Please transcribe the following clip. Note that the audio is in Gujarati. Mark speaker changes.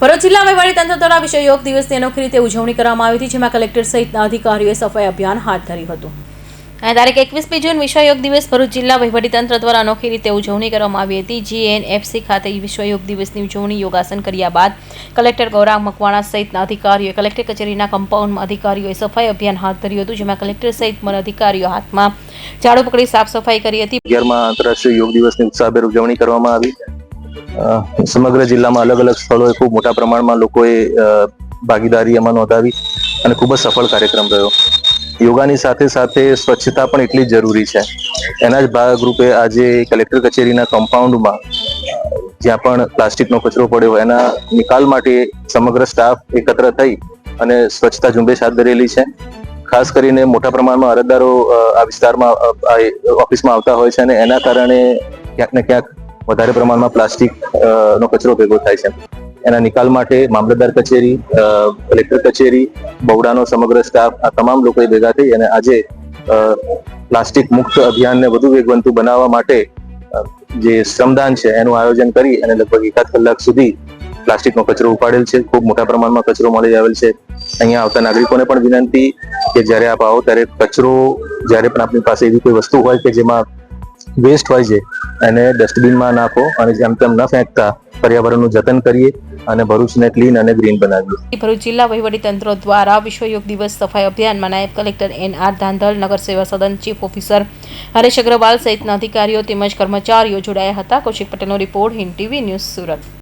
Speaker 1: ભરૂચ જિલ્લા વહીવટીતંત્ર દ્વારા વિશ્વ યોગ દિવસની અનોખી રીતે ઉજવણી કરવામાં આવી હતી, જેમાં કલેક્ટર સહિતના અધિકારીઓએ સફાઈ અભિયાન હાથ ધર્યું હતું. અને તારીખ 21 જૂન વિશ્વ યોગ દિવસ ભરૂચ જિલ્લા વહીવટીતંત્ર દ્વારા અનોખી રીતે ઉજવણી કરવામાં આવી હતી. GNFC ખાતે વિશ્વ યોગ દિવસની ઉજવણી યોગાસન કર્યા બાદ કલેક્ટર ગૌરાંગ મકવાણા સહિતના અધિકારીઓએ કલેક્ટર કચેરીના કમ્પાઉન્ડમાં અધિકારીઓએ સફાઈ અભિયાન હાથ ધર્યું હતું, જેમાં કલેક્ટર સહિત અધિકારીઓ હાથમાં ઝાડુ પકડી સાફ સફાઈ કરી હતી.
Speaker 2: 11મા આંતરરાષ્ટ્રીય યોગ દિવસની ઉત્સાહભેર ઉજવણી કરવામાં આવી. સમગ્ર જિલ્લામાં અલગ અલગ સ્થળોએ ખૂબ મોટા પ્રમાણમાં લોકોએ ભાગીદારી એમાં નોંધાવી અને ખૂબ જ સફળ કાર્યક્રમ રહ્યો. યોગાની સાથે સાથે સ્વચ્છતા પણ એટલી જ જરૂરી છે. એના જ ભાગરૂપે આજે કલેક્ટર કચેરીના કમ્પાઉન્ડમાં જ્યાં પણ પ્લાસ્ટિકનો કચરો પડ્યો એના નિકાલ માટે સમગ્ર સ્ટાફ એકત્ર થઈ અને સ્વચ્છતા ઝુંબેશ હાથ ધરેલી છે. ખાસ કરીને મોટા પ્રમાણમાં અરજદારો આ વિસ્તારમાં ઓફિસમાં આવતા હોય છે અને એના કારણે ક્યાંક ને ક્યાંક વધારે પ્રમાણમાં પ્લાસ્ટિક નો કચરો ભેગો થાય છે. એના નિકાલ માટે મામલતદાર કચેરી, કલેક્ટર કચેરી, બવડાનો સમગ્ર સ્ટાફ આ તમામ લોકોએ ભેગા થઈ અને આજે પ્લાસ્ટિક મુક્ત અભિયાનને વધુ વેગવંતુ બનાવવા માટે જે શ્રમદાન છે એનું આયોજન કરી અને લગભગ 1 કલાક સુધી પ્લાસ્ટિકનો કચરો ઉપાડેલ છે. ખૂબ મોટા પ્રમાણમાં કચરો મળી આવેલ છે. અહીંયા આવતા નાગરિકોને પણ વિનંતી કે જ્યારે આપ આવો ત્યારે કચરો જ્યારે પણ આપની પાસે એવી કોઈ વસ્તુ હોય કે જેમાં વેસ્ટ હોય છે એને ડસ્ટબિનમાં નાખો અને જેમ તેમ ન ફેંકતા પર્યાવરણનું જતન કરીએ અને ભરૂચને ક્લીન અને ગ્રીન બનાવીએ.
Speaker 1: ભરૂચ જિલ્લા વહીવટીતંત્ર દ્વારા વિશ્વ યોગ દિવસ સફાઈ અભિયાનમાં નાયબ કલેક્ટર NR ધાંધલ, નગર સેવા સદન ચીફ ઓફિસર હરેશ અગ્રવાલ સહિતના અધિકારીઓ તેમજ કર્મચારીઓ જોડાયા હતા. કૌશિક પટેલનો report, Hind TV news, Surat.